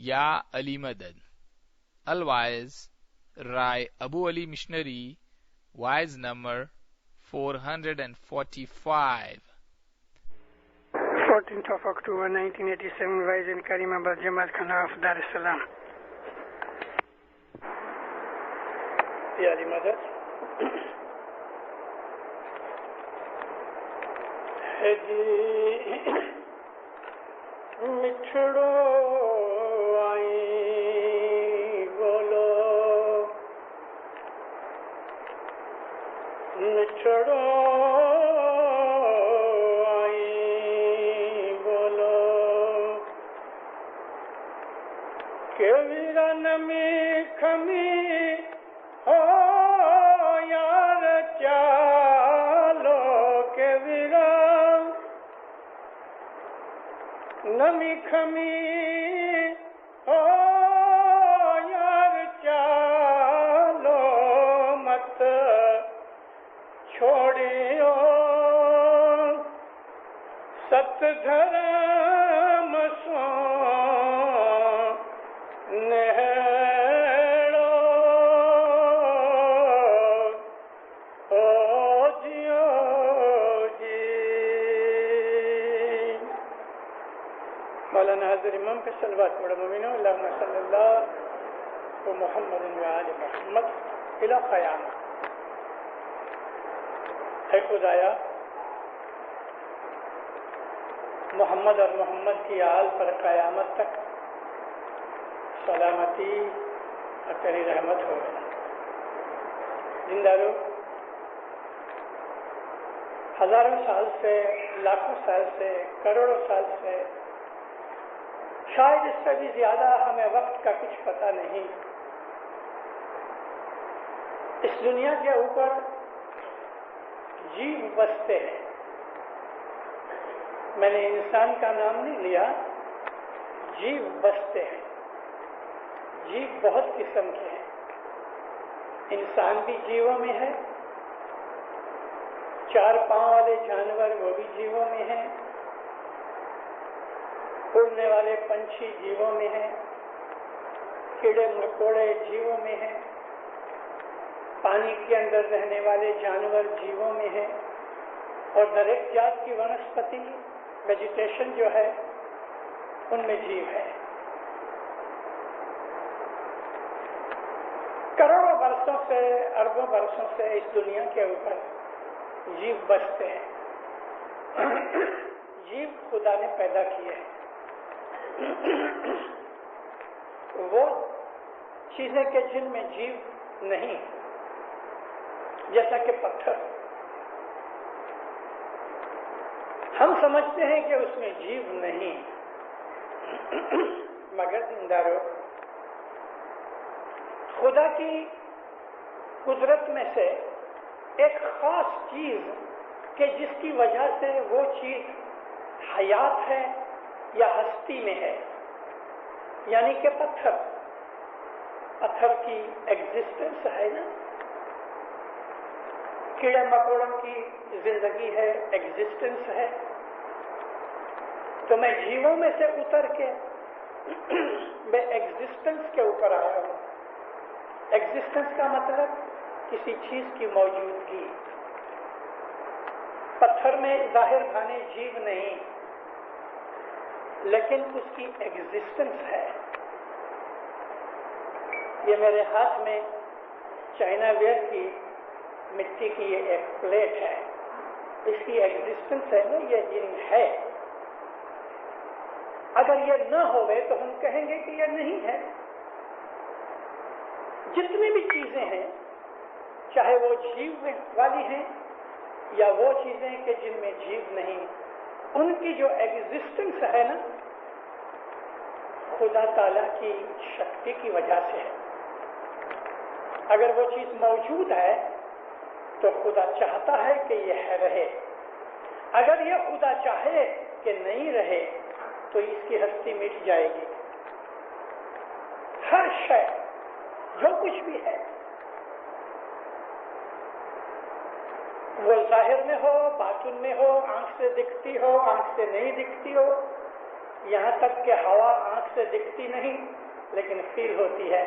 Ya Ali Madad. Otherwise, Rai Abu Ali Missionary, wise number 445. 14th of October 1987, Wise and Karimabad Jamaat Khana of Dar es Salaam. Ya Ali Madad. ہے جی مٹھڑو آئی بولو مٹھڑو آئی بولو کہ vera نمی کھمی ہو یار چالو کہ vera نمی کھمی ہو یار چالو مت چھوڑیو ست دھرم سو نہڑو او جیو جی مولانا حضرت امام کا صلوات پڑھو مومنو اللہم صلی اللہ و محمد و آل محمد الى قیامت. اے خدایا محمد اور محمد کی آل پر قیامت تک سلامتی اور تیری رحمت ہو. زندہ رہو. ہزاروں سال سے، لاکھوں سال سے، کروڑوں سال سے، شاید اس سے بھی زیادہ ہمیں وقت کا کچھ پتہ نہیں، اس دنیا کے اوپر جیو بستے ہیں. میں نے انسان کا نام نہیں لیا، جیو بستے ہیں. جیو بہت قسم کے ہیں. انسان بھی جیووں میں ہے، چار پاؤں والے جانور وہ بھی جیووں میں ہیں، اڑنے والے پنچھی جیووں میں ہیں، کیڑے مکوڑے جیووں میں ہیں، پانی کے اندر رہنے والے جانور جیووں میں ہیں، اور ہر ایک جات کی ونسپتی ویجیٹیشن جو ہے ان میں جیو ہے. کروڑوں برسوں سے، اربوں برسوں سے اس دنیا کے اوپر جیو بستے ہیں. جیو خدا نے پیدا کیے ہیں. وہ چیزیں کہ جن میں جیو نہیں، جیسا کہ پتھر. ہم سمجھتے ہیں کہ اس میں جیو نہیں، مگر زندہ رہو. خدا کی قدرت میں سے ایک خاص چیز کہ جس کی وجہ سے وہ چیز حیات ہے یا ہستی میں ہے، یعنی کہ پتھر کی ایگزسٹنس ہے نا. کیڑے مکوڑوں کی زندگی ہے، ایگزسٹنس ہے. تو میں جیووں میں سے اتر کے میں ایگزسٹنس کے اوپر آیا ہوں. ایگزسٹنس کا مطلب کسی چیز کی موجودگی. پتھر میں ظاہر بھانے جیو نہیں، لیکن اس کی ایگزسٹنس ہے. یہ میرے ہاتھ میں چائنا ویئر کی مٹی کی یہ ایک پلیٹ ہے. اس کی ایگزسٹنس ہے نا، یہ جن ہے. اگر یہ نہ ہوئے تو ہم کہیں گے کہ یہ نہیں ہے. جتنی بھی چیزیں ہیں، چاہے وہ جیو والی ہیں یا وہ چیزیں کہ جن میں جیو نہیں، ان کی جو ایگزسٹنس ہے نا، خدا تعالیٰ کی شکتی کی وجہ سے ہے. اگر وہ چیز موجود ہے تو خدا چاہتا ہے کہ یہ رہے. اگر یہ خدا چاہے کہ نہیں رہے تو اس کی ہستی مٹ جائے گی. ہر شے جو کچھ بھی ہے، وہ ظاہر میں ہو، باطن میں ہو، آنکھ سے دکھتی ہو، آنکھ سے نہیں دکھتی ہو، यहाँ तक कि हवा आंख से दिखती नहीं लेकिन फील होती है।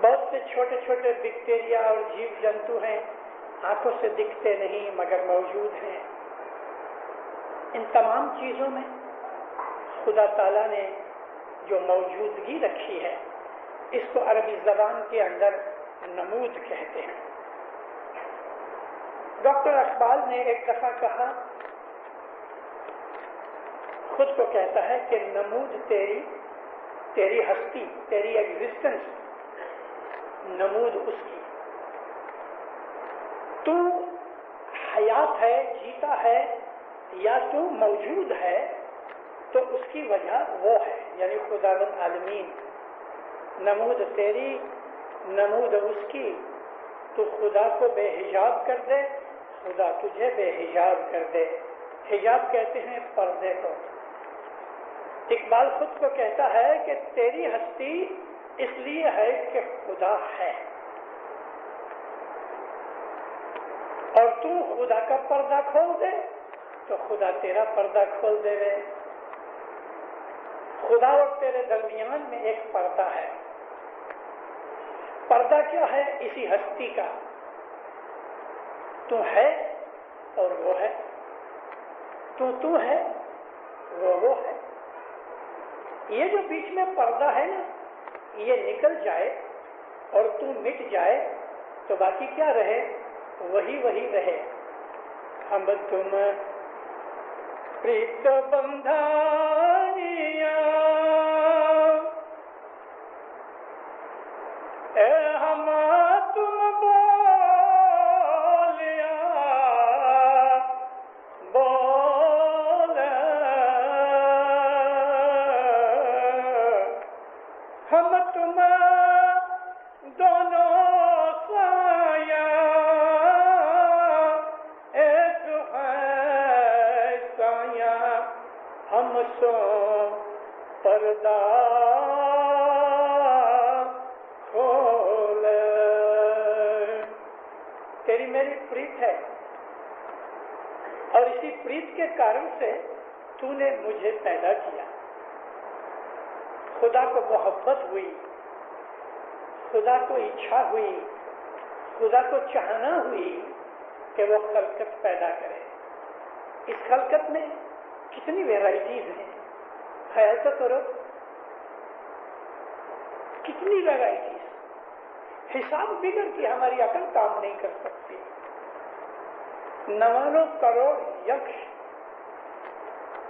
बहुत से छोटे छोटे बैक्टीरिया और जीव जंतु हैं, आंखों से दिखते नहीं मगर मौजूद हैं। इन तमाम चीजों में खुदा ताला ने जो मौजूदगी रखी है, इसको अरबी जबान के अंदर नमूद कहते हैं। डॉक्टर इकबाल ने एक दफा कहा, खुद को कहता है कि नमूद तेरी हस्ती, तेरी एग्जिस्टेंस, नमूद उसकी। तू हयात है, जीता है या तू मौजूद है तो उसकी वजह वो है, यानी खुदावंद आलमीन। नमूद तेरी, नमूद उसकी। तू खुदा को बेहिजाब कर दे, खुदा तुझे बेहिजाब कर दे। हिजाब कहते हैं पर्दे को। इकबाल खुद को कहता है कि तेरी हस्ती इसलिए है कि खुदा है, और तू खुदा का पर्दा खोल दे तो खुदा तेरा पर्दा खोल दे। खुदा और तेरे दरमियान में एक पर्दा है। पर्दा क्या है? इसी हस्ती का। तू है और वो है, तू है, वो है। ये जो बीच में पर्दा है ना, ये निकल जाए और तू मिट जाए तो बाकी क्या रहे? वही रहे। हम तुम प्रीत बंधानिया, हम तुम बोल, हम तुम दोनों साया एक है साया, हम सो पर्दा खोल। तेरी मेरी प्रीत है और इसी प्रीत के कारण से तूने मुझे पैदा किया। खुदा को मोहब्बत हुई, खुदा को इच्छा हुई, खुदा को चाहना हुई कि वो खलकत पैदा करे। इस खलकत में कितनी वैराइटीज हैं, ख्याल तो करो, कितनी वैराइटीज। हिसाब बिगड़ की हमारी अकल काम नहीं कर सकती। 99 करोड़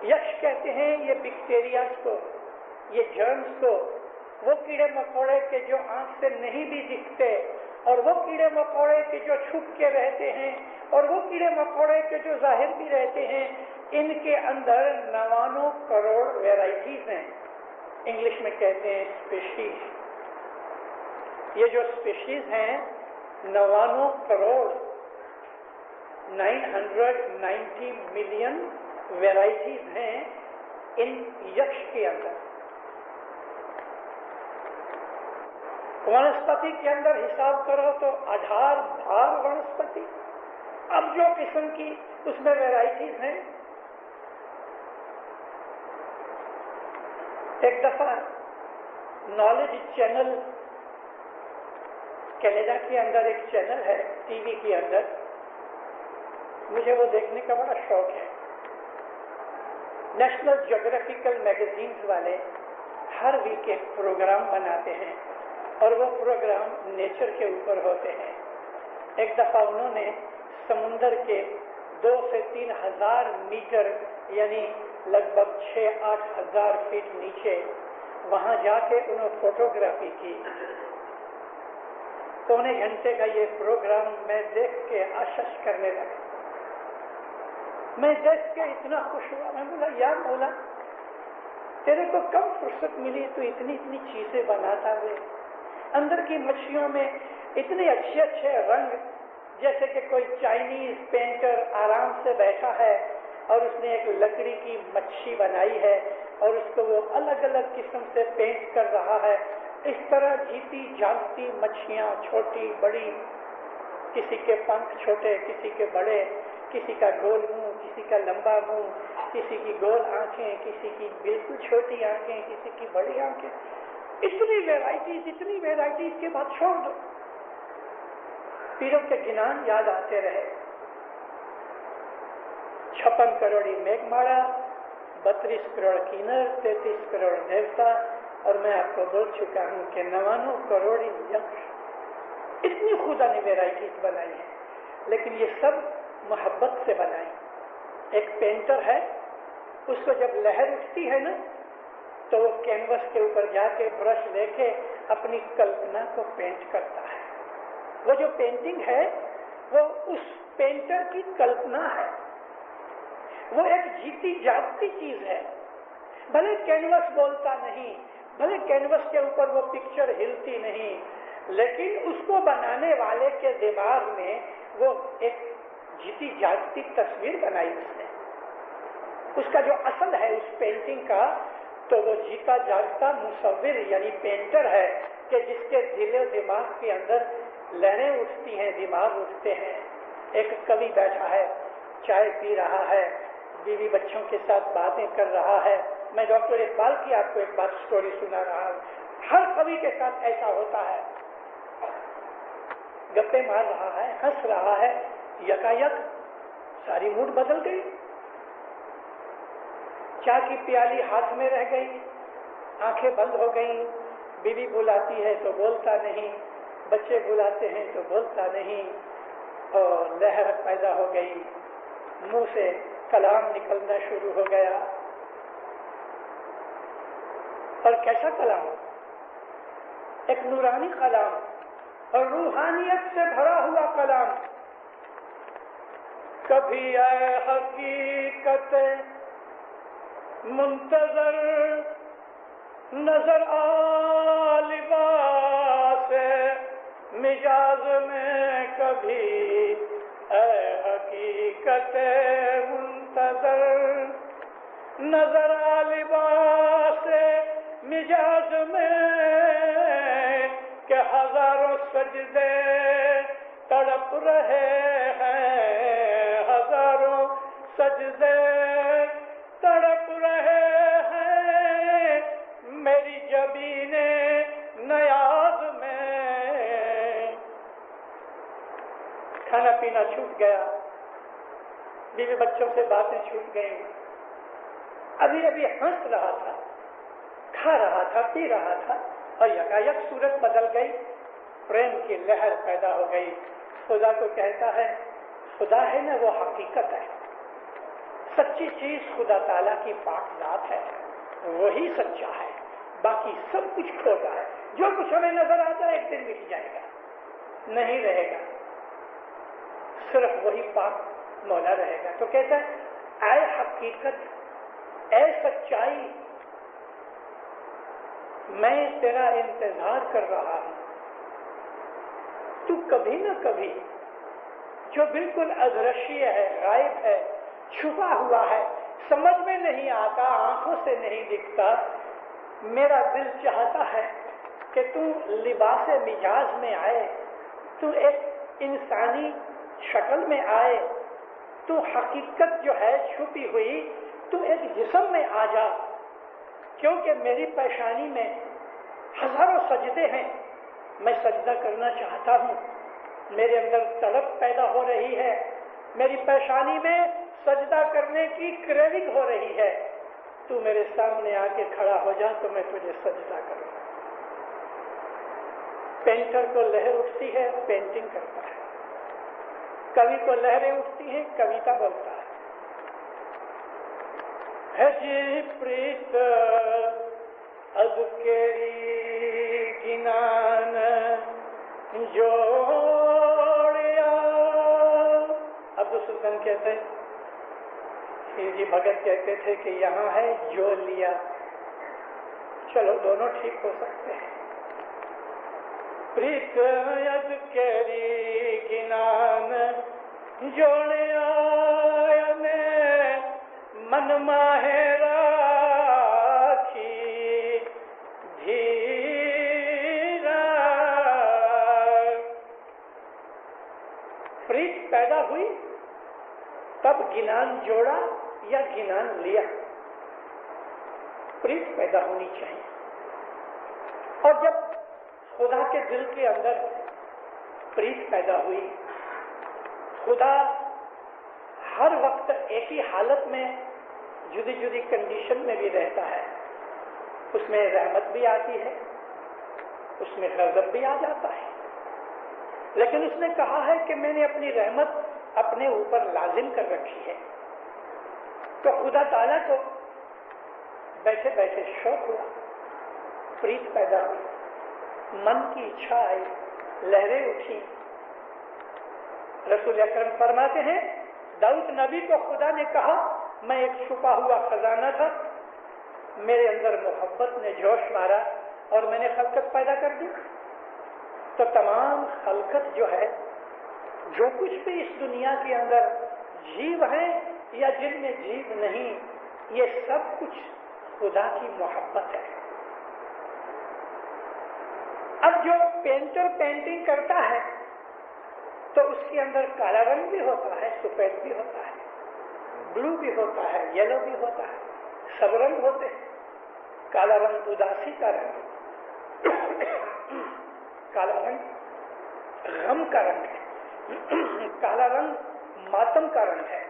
यक्ष कहते हैं ये बैक्टीरिया को, ये जर्म्स को, वो कीड़े मकोड़े के जो आंख से नहीं भी दिखते, और वो कीड़े मकोड़े के जो छुप के रहते हैं, और वो कीड़े मकोड़े के जो जाहिर भी रहते हैं, इनके अंदर 99 करोड़ वैराइटीज हैं। इंग्लिश में कहते हैं स्पीशीज। ये जो स्पीशीज हैं 99 करोड़ 990 मिलियन वैराइटीज हैं इन यक्ष के अंदर। वनस्पति के अंदर हिसाब करो तो आधार भार वनस्पति, अब जो किस्म की उसमें वैराइटीज हैं। एक दफा नॉलेज चैनल, कनाडा के अंदर एक चैनल है टीवी के अंदर, मुझे वो देखने का बड़ा शौक है। नेशनल ज्योग्राफिकल मैगजीन्स वाले हर वीक एक प्रोग्राम बनाते हैं और वो प्रोग्राम नेचर के ऊपर होते हैं। एक दफा उन्होंने समुंदर के 2 से 3 हजार मीटर यानी लगभग 6-8 हजार फीट नीचे वहां जाके उन्होंने फोटोग्राफी की। 3 घंटे का ये प्रोग्राम मैं देख के आश्चर्य करने लगा। मैं देख के इतना खुश हुआ, मैं बोला यार मौला, तेरे को कम फुर्सत मिली तो इतनी इतनी चीजें बनाता हुए। अंदर की मछलियों में इतने अच्छे अच्छे रंग, जैसे कि कोई चाइनीज पेंटर आराम से बैठा है और उसने एक लकड़ी की मच्छी बनाई है और उसको वो अलग अलग किस्म से पेंट कर रहा है। इस तरह जीती जागती मच्छियां, छोटी बड़ी, किसी के पंख छोटे किसी के बड़े, किसी का गोल मुंह, किसी का लंबा मुंह, किसी की गोल आंखें, किसी की बिल्कुल छोटी आंखें, किसी की बड़ी आंखें, इतनी वेराइटीज के बाद छोड़ दो। पीरों के गिनान याद आते रहे। 56 करोड़ी मेघमाला, 32 करोड़ किन्नर, 33 करोड़ देवता, और मैं आपको बोल चुका हूं कि 99 करोड़ यक्ष। इतनी खुदा ने वेराइटीज बनाई है, लेकिन ये सब मोहब्बत से बनाई। एक पेंटर है, उसको जब लहर उठती है ना, तो वो कैनवस के ऊपर जाके ब्रश लेके अपनी कल्पना को पेंट करता है। वो जो पेंटिंग है वो उस पेंटर की कल्पना है, वो एक जीती जागती चीज है। भले कैनवस बोलता नहीं, भले कैनवस के ऊपर वो पिक्चर हिलती नहीं, लेकिन उसको बनाने वाले के दिमाग में वो एक जीती जागती तस्वीर बनाई उसने। उसका जो असल है उस पेंटिंग का, तो वो जीता जागता मुसव्विर यानी पेंटर है, कि जिसके दिल दिमाग के अंदर लहरें उठती हैं, दिमाग उठते हैं। एक कवि बैठा है, चाय पी रहा है, बीवी बच्चों के साथ बातें कर रहा है। मैं डॉक्टर इकबाल की आपको एक बात स्टोरी सुना रहा हूं। हर कवि के साथ ऐसा होता है, गप्पे मार रहा है, हंस रहा है, यकायक सारी मूड बदल गई। चाय की प्याली हाथ में रह गई, आंखें बंद हो गई। बीवी बुलाती है तो बोलता नहीं, बच्चे बुलाते हैं तो बोलता नहीं, और लहर पैदा हो गई, मुंह से कलाम निकलना शुरू हो गया। और कैसा कलाम? एक नूरानी कलाम और रूहानियत से भरा हुआ कलाम। कभी आए हकीकत मुंतजर नजर आ लिबास मिजाज में, कभी ऐ हकीकत मुंतजर नजर आ लिबास मिजाज में, के हजारों सजदे तड़प रहे हैं, हजारों सजदे तड़प रहे हैं मेरी जबीने नयाज में। खाना पीना छूट गया, बीवी बच्चों से बातें छूट गई। अभी अभी हंस रहा था, खा रहा था, पी रहा था, और यकायक सूरत बदल गई, प्रेम की लहर पैदा हो गई। खुदा को कहता है, खुदा है ना वो हकीकत है, सच्ची चीज खुदा ताला की पाक जात है, वही सच्चा है, बाकी सब कुछ खोटा है। जो कुछ हमें नजर आता है एक दिन मिट जाएगा, नहीं रहेगा, सिर्फ वही पाक मौला रहेगा। तो कहता है, ऐ हकीकत, ऐ सच्चाई, मैं तेरा इंतजार कर रहा हूं। तू कभी न कभी, जो बिल्कुल अदृश्य है, गायब है, छुपा हुआ है, समझ में नहीं आता, आंखों से नहीं दिखता, मेरा दिल चाहता है कि तू लिबास मिजाज में आए, तू एक इंसानी शक्ल में आए, तू हकीकत जो है छुपी हुई, तू एक जिस्म में आ जा। क्योंकि मेरी पेशानी में हजारों सजदे हैं, मैं सजदा करना चाहता हूं, मेरे अंदर तड़प पैदा हो रही है, मेरी पेशानी में सजदा करने की क्रेविंग हो रही है। तू मेरे सामने आके खड़ा हो जा तो मैं तुझे सजदा करूं। पेंटर को लहर उठती है, पेंटिंग करता है। कवि को लहरें उठती हैं, कविता बोलता है जी प्रीत अज़केरी गिनान जोड़िया। अब्दुल सुल्तान कहते हैं, जी भगत कहते थे कि यहाँ है जो लिया। चलो दोनों ठीक हो सकते हैं। प्रीत अज़केरी गिनान जोड़िया ने मन माहे राखी धीरा। प्रीत पैदा हुई, अब गिनान जोड़ा या गिनान लिया, प्रीत पैदा होनी चाहिए। और जब खुदा के दिल के अंदर प्रीत पैदा हुई, खुदा हर वक्त एक ही हालत में जुदी जुदी कंडीशन में भी रहता है। उसमें रहमत भी आती है, उसमें गज़ब भी आ जाता है, लेकिन उसने कहा है कि मैंने अपनी रहमत अपने ऊपर लाजिम कर रखी है। तो खुदा ताला को बैठे बैठे शौक हुआ, प्रीत पैदा हुई, मन की इच्छा आई, लहरें उठी। रसूल अकरम फरमाते हैं, दाऊद नबी को खुदा ने कहा, मैं एक छुपा हुआ खजाना था, मेरे अंदर मोहब्बत ने जोश मारा और मैंने खलकत पैदा कर दी। तो तमाम खलकत जो है, जो कुछ भी इस दुनिया के अंदर जीव है या जिनमें जीव नहीं, ये सब कुछ खुदा की मोहब्बत है। अब जो पेंटर पेंटिंग करता है तो उसके अंदर काला रंग भी होता है, सफेद भी होता है, ब्लू भी होता है, येलो भी होता है, सब रंग होते हैं। काला रंग उदासी का रंग, काला रंग गम का रंग है, काला रंग मातम का रंग है,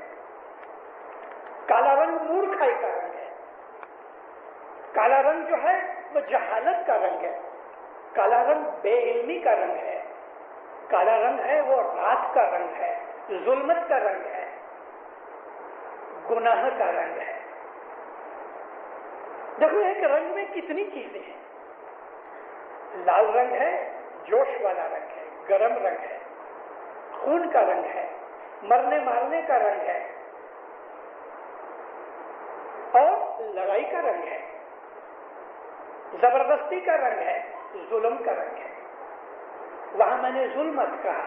काला रंग मूर्खाई का रंग है, काला रंग जो है वो जहालत का रंग है, काला रंग बेइल्मी का रंग है, काला रंग है वो रात का रंग है, जुल्मत का रंग है, गुनाह का रंग है। देखो एक रंग में कितनी चीजें हैं। लाल रंग है, जोश वाला रंग है, गरम रंग है, खून का रंग है, मरने मारने का रंग है, और लड़ाई का रंग है, जबरदस्ती का रंग है, जुल्म का रंग है। वहां मैंने जुल्मत कहा,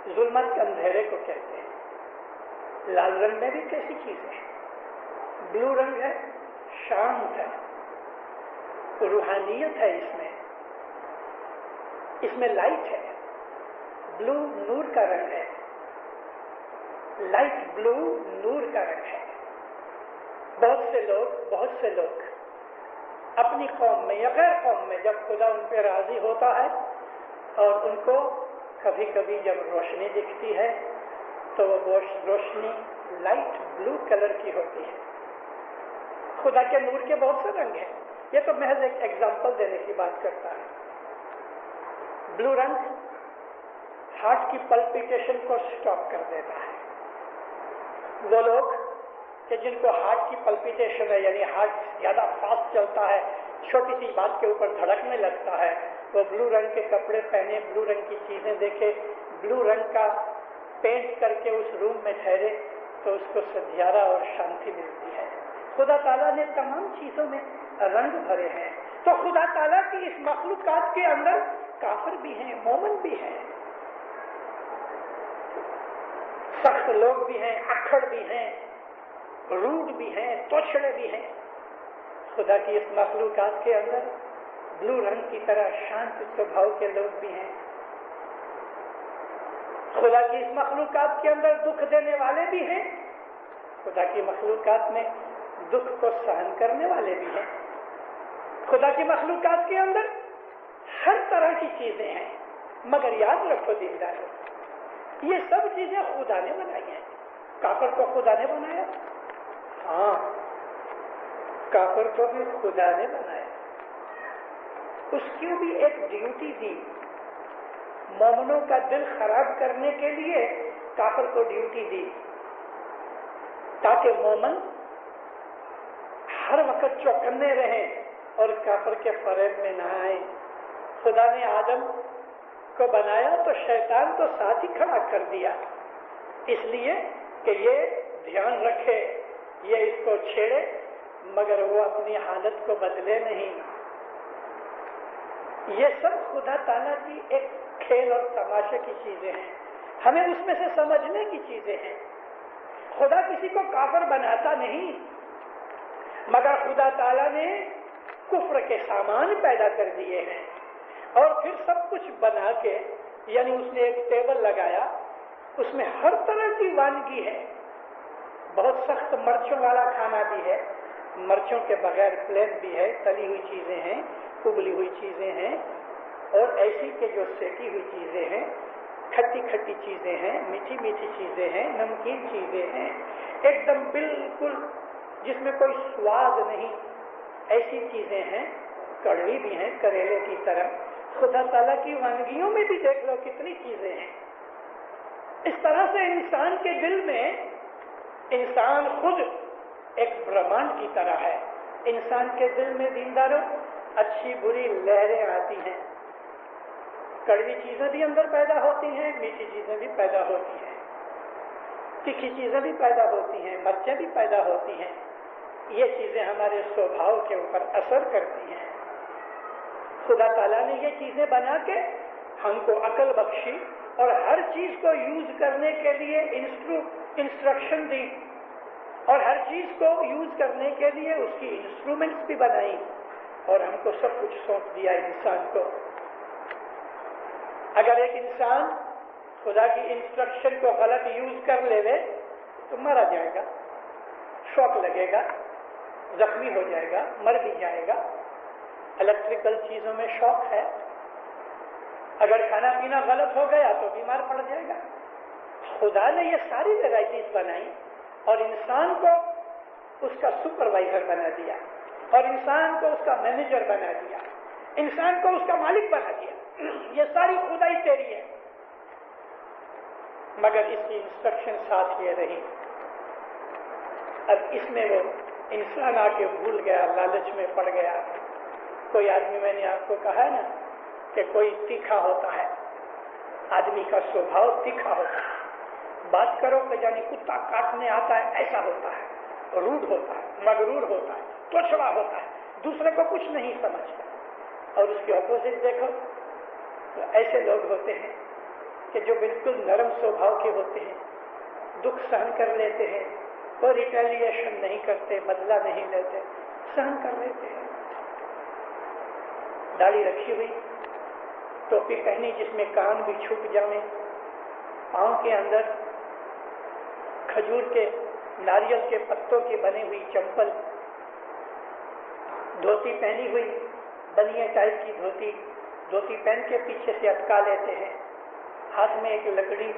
जुल्मत अंधेरे को कहते हैं। लाल रंग में भी कैसी चीजें हैं। ब्लू रंग है, शांत है, रूहानियत है, इसमें लाइट है। ब्लू नूर का रंग है, लाइट ब्लू नूर का रंग है। बहुत से लोग अपनी कौम में या गैर कौम में जब खुदा उन पर राजी होता है और उनको कभी कभी जब रोशनी दिखती है तो वो रोशनी लाइट ब्लू कलर की होती है। खुदा के नूर के बहुत से रंग हैं। ये तो महज एक एग्जाम्पल देने की बात करता है। ब्लू रंग हार्ट की पल्पिटेशन को स्टॉप कर देता है। वो लोग कि जिनको हार्ट की पल्पिटेशन है, यानी हार्ट ज्यादा फास्ट चलता है, छोटी सी बात के ऊपर धड़कने लगता है, वो ब्लू रंग के कपड़े पहने, ब्लू रंग की चीजें देखे, ब्लू रंग का पेंट करके उस रूम में ठहरे तो उसको सधियारा और शांति मिलती है। खुदा ताला ने तमाम चीजों में रंग भरे हैं। तो खुदा ताला की इस मखलूकात के अंदर काफिर भी हैं, मोमिन भी हैं, सख्त लोग भी हैं, अक्खड़ भी हैं, रूड भी हैं, तोछड़े भी हैं। खुदा की इस मखलूकात के अंदर ब्लू रंग की तरह शांत स्वभाव के लोग भी हैं। खुदा की इस मखलूकात के अंदर दुख देने वाले भी हैं। खुदा की मखलूकात में दुख को सहन करने वाले भी हैं। खुदा की मखलूकात के अंदर हर तरह की चीजें हैं। मगर याद रखो दीनदारों, ये सब चीजें खुदा ने बनाई हैं। काफिर को खुदा ने बनाया, हाँ, काफिर को भी खुदा ने बनाया। उसकी भी एक ड्यूटी दी। मोमिनों का दिल खराब करने के लिए काफिर को ड्यूटी दी, ताकि मोमिन हर वक्त चौकन्ने रहें और काफिर के फरेब में ना आए। खुदा ने आदम को बनाया तो शैतान को साथ ही खड़ा कर दिया, इसलिए कि ये ध्यान रखे, ये इसको छेड़े मगर वो अपनी हालत को बदले नहीं। ये सब खुदा ताला की एक खेल और तमाशे की चीजें हैं, हमें उसमें से समझने की चीजें हैं। खुदा किसी को काफिर बनाता नहीं, मगर खुदा ताला ने कुफ्र के सामान पैदा कर दिए हैं और फिर सब कुछ बना के, यानी उसने एक टेबल लगाया, उसमें हर तरह की वानगी है, सख्त मर्चों वाला खाना भी है, मर्चों के बगैर प्लेन भी है, तली हुई चीजें हैं, उबली हुई चीजें हैं, और ऐसी के जो सेकी हुई चीजें हैं, खट्टी खट्टी चीजें हैं, मीठी मीठी चीजें हैं, नमकीन चीजें हैं, एकदम बिल्कुल जिसमें कोई स्वाद नहीं, ऐसी चीजें हैं। कड़वी भी हैं करेले की तरह। खुदा ताला की वानगियों में भी देख लो कितनी चीजें हैं। इस तरह से इंसान के दिल में, इंसान खुद एक ब्रह्मांड की तरह है। इंसान के दिल में दीनदारों अच्छी बुरी लहरें आती हैं, कड़वी चीजें भी अंदर पैदा होती हैं, मीठी चीजें भी पैदा होती हैं, तीखी चीजें भी पैदा होती हैं, मर्चें भी पैदा होती हैं। ये चीजें हमारे स्वभाव के ऊपर असर करती हैं। खुदा ताला ने ये चीजें बना के हमको अकल बख्शी और हर चीज को यूज करने के लिए इंस्ट्रक्शन दी, और हर चीज को यूज करने के लिए उसकी इंस्ट्रूमेंट्स भी बनाई, और हमको सब कुछ सौंप दिया इंसान को। अगर एक इंसान खुदा की इंस्ट्रक्शन को गलत यूज कर लेवे तो मारा जाएगा, शॉक लगेगा, जख्मी हो जाएगा, मर भी जाएगा। इलेक्ट्रिकल चीजों में शॉक है। अगर खाना पीना गलत हो गया तो बीमार पड़ जाएगा। खुदा ने ये सारी वेराइटीज बनाई और इंसान को उसका सुपरवाइजर बना दिया, और इंसान को उसका मैनेजर बना दिया, इंसान को उसका मालिक बना दिया। ये सारी खुदाई तेरी है, मगर इसकी इंस्ट्रक्शन साथ ये रही। अब इसमें वो इंसान आके भूल गया, लालच में पड़ गया। कोई आदमी, मैंने आपको कहा है ना कि कोई तीखा होता है, आदमी का स्वभाव तीखा होता है। बात करो कि जानी कुत्ता काटने आता है, ऐसा होता है, रूड होता है, मगरूर होता है, तोछड़ा होता है, दूसरे को कुछ नहीं समझता। और उसके ऑपोजिट देखो तो ऐसे लोग होते हैं कि जो बिल्कुल नरम स्वभाव के होते हैं, दुख सहन कर लेते हैं, कोई रिटेलिएशन नहीं करते, बदला नहीं लेते, सहन कर लेते हैं। दाढ़ी रखी हुई, टोपी पहनी जिसमें कान भी छुप जाए, पांव के अंदर खजूर के, नारियल के पत्तों की बनी हुई चंपल, धोती पहनी हुई, बनिए टाइप की धोती, धोती पहन के पीछे से अटका लेते हैं, हाथ में एक लकड़ी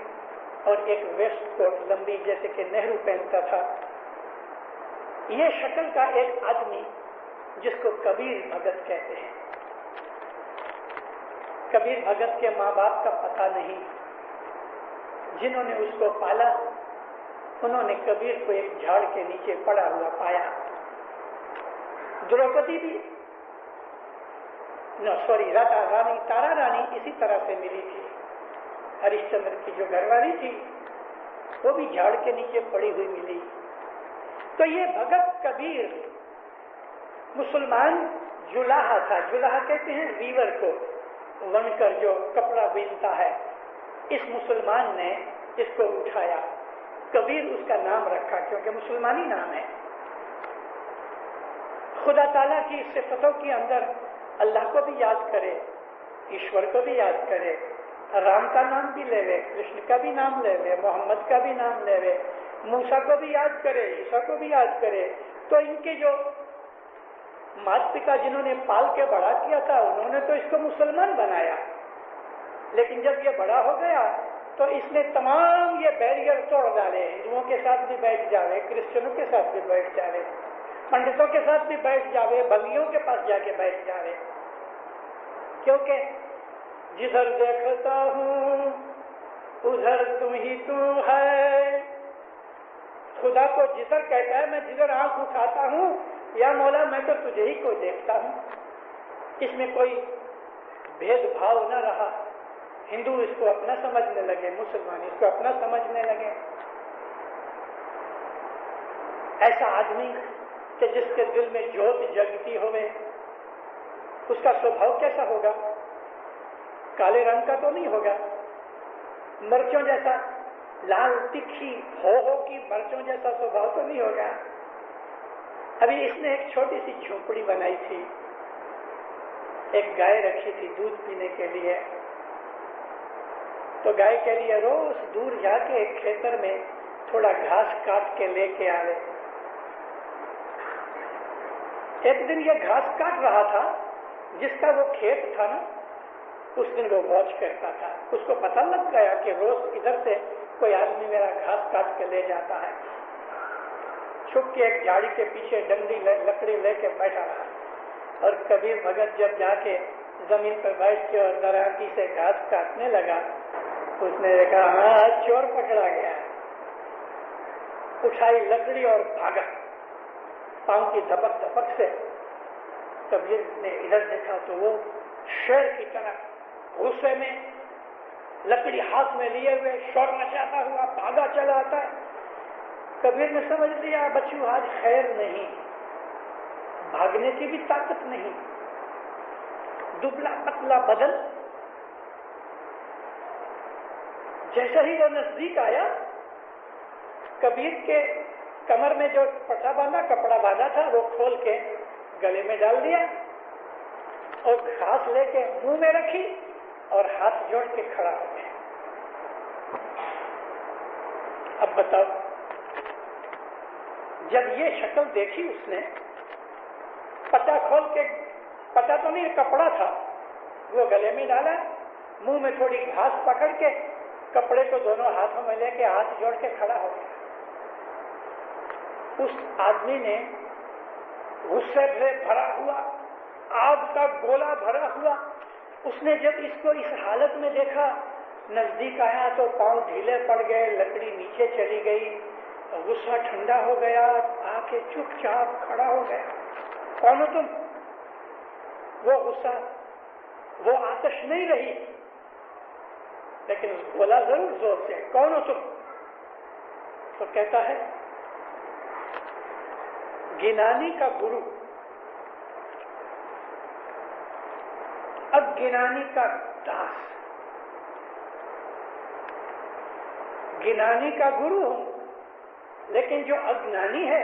और एक वेस्ट कोट लंबी जैसे कि नेहरू पहनता था। ये शक्ल का एक आदमी जिसको कबीर भगत कहते हैं। कबीर भगत के माँ बाप का पता नहीं, जिन्होंने उसको पाला उन्होंने कबीर को एक झाड़ के नीचे पड़ा हुआ पाया। द्रौपदी भी राधा रानी, तारा रानी इसी तरह से मिली थी। हरिश्चंद्र की जो घरवाली थी वो भी झाड़ के नीचे पड़ी हुई मिली। तो ये भगत कबीर मुसलमान जुलाहा था। जुलाहा कहते हैं वीवर को, वनकर जो कपड़ा बीनता है। इस मुसलमान ने इसको उठाया, कबीर उसका नाम रखा क्योंकि मुसलमानी नाम है। खुदा ताला की सिफतों के अंदर अल्लाह को भी याद करे, ईश्वर को भी याद करे, राम का नाम भी लेवे, कृष्ण का भी नाम लेवे, मोहम्मद का भी नाम लेवे, मूसा को भी याद करे, ईसा को भी याद करे। तो इनके जो माता पिता जिन्होंने पाल के बड़ा किया था उन्होंने तो इसको मुसलमान बनाया, लेकिन जब ये बड़ा हो गया तो इसने तमाम ये बैरियर तोड़ डाले। हिंदुओं के साथ भी बैठ जावे, क्रिश्चियनों के साथ भी बैठ जावे, पंडितों के साथ भी बैठ जावे, बलियों के पास जाके बैठ जावे, क्योंकि जिधर देखता हूँ उधर तुम ही तू है। खुदा को जिधर कहता है, मैं जिधर आंख उठाता हूँ, या मौला मैं तो तुझे ही को देखता हूँ। इसमें कोई भेदभाव न रहा। हिंदू इसको अपना समझने लगे, मुसलमान इसको अपना समझने लगे। ऐसा आदमी कि जिसके दिल में ज्योत जगती होवे, उसका स्वभाव कैसा होगा? काले रंग का तो नहीं होगा, मिर्चों जैसा लाल तीखी हो की मिर्चों जैसा स्वभाव तो नहीं होगा। अभी इसने एक छोटी सी झोपड़ी बनाई थी, एक गाय रखी थी दूध पीने के लिए। तो गाय के लिए रोज दूर जाके एक खेतर में थोड़ा घास काट के लेके आवे। एक दिन ये घास काट रहा था, जिसका वो खेत था ना, उस दिन वो वॉच करता था। उसको पता लग गया कि रोज इधर से कोई आदमी मेरा घास काट के ले जाता है। छुप के एक झाड़ी के पीछे डंडी लकड़ी लेके बैठा रहा। और कबीर भगत जब जाके जमीन पर बैठ के और दरांती से घास काटने लगा, उसने देखा हाँ चोर पकड़ा गया। उठाई लकड़ी और भागा पांव की धपक धपक से। कबीर ने इधर देखा तो वो शेर की तरह गुस्से में लकड़ी हाथ में लिए हुए शोर मचाता हुआ भागा चला आता है। कबीर ने समझ लिया बच्चू आज खैर नहीं, भागने की भी ताकत नहीं, दुबला पतला बदन। जैसा ही वो नजदीक आया, कबीर के कमर में जो पट्टा बांधा कपड़ा बांधा था वो खोल के गले में डाल दिया और घास लेके मुंह में रखी और हाथ जोड़ के खड़ा हो गया। अब बताओ, जब ये शक्ल देखी उसने, पट्टा खोल के, पट्टा तो नहीं कपड़ा था, वो गले में डाला, मुंह में थोड़ी घास पकड़ के कपड़े को दोनों हाथों में लेके हाथ जोड़ के खड़ा हो गया। उस आदमी ने गुस्से से भरा हुआ, आग का गोला भरा हुआ, उसने जब इसको इस हालत में देखा, नजदीक आया तो पांव ढीले पड़ गए, लकड़ी नीचे चली गई, गुस्सा ठंडा हो गया, आके चुपचाप खड़ा हो गया। कौन हो तुम? वो गुस्सा, वो आतश नहीं रही, लेकिन बोला जरूर जोर से, कौन हो तुम? तो कहता है ज्ञानी का गुरु, अज्ञानी का दास। ज्ञानी का गुरु हूं, लेकिन जो अज्ञानी है,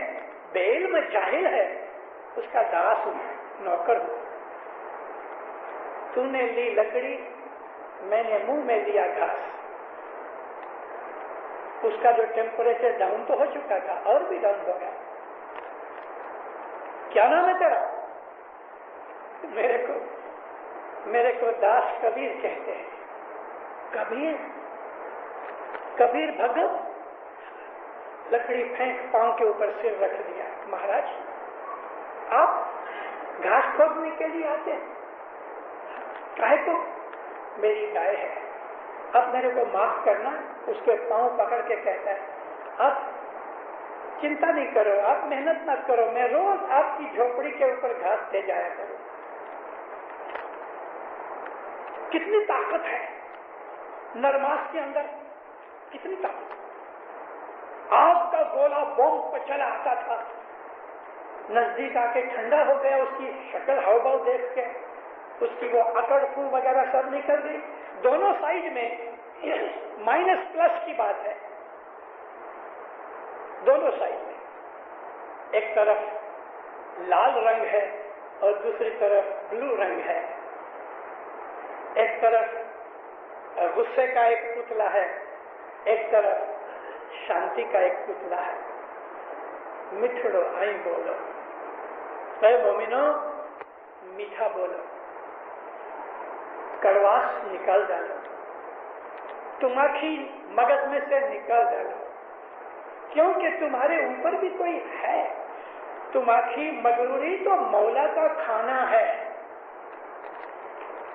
बेइल्म जाहिल है, उसका दास हूं, नौकर हूं। तूने ली लकड़ी, मैंने मुंह में लिया घास। उसका जो टेम्परेचर डाउन तो हो चुका था और भी डाउन हो गया। क्या नाम है तेरा? मेरे को दास कबीर कहते हैं। कबीर? कबीर भगत? लकड़ी फेंक पांव के ऊपर सिर रख दिया। महाराज, आप घास खोदने के लिए आते हैं? काहे को? मेरी गाय है, अब मेरे को माफ करना। उसके पांव पकड़ के कहता है आप चिंता नहीं करो, आप मेहनत मत करो, मैं रोज आपकी झोपड़ी के ऊपर घास दे जाया करूं। कितनी ताकत है नरमास के अंदर, कितनी ताकत। आग का गोला बॉम्ब पर चला आता था, नजदीक आके ठंडा हो गया। उसकी शक्ल हाव-भाव देख के उसकी वो अकड़ फूल वगैरह सब निकल गई। दोनों साइड में माइनस प्लस की बात है, दोनों साइड में। एक तरफ लाल रंग है और दूसरी तरफ ब्लू रंग है। एक तरफ गुस्से का एक पुतला है, एक तरफ शांति का एक पुतला है। मिठड़ो आई बोलो, ऐ मोमिनो मीठा बोलो, कड़वास निकाल डालो, तुमाखी मगज में से निकाल डालो, क्योंकि तुम्हारे ऊपर भी कोई है। तुमाखी मगरूरी तो मौला का खाना है।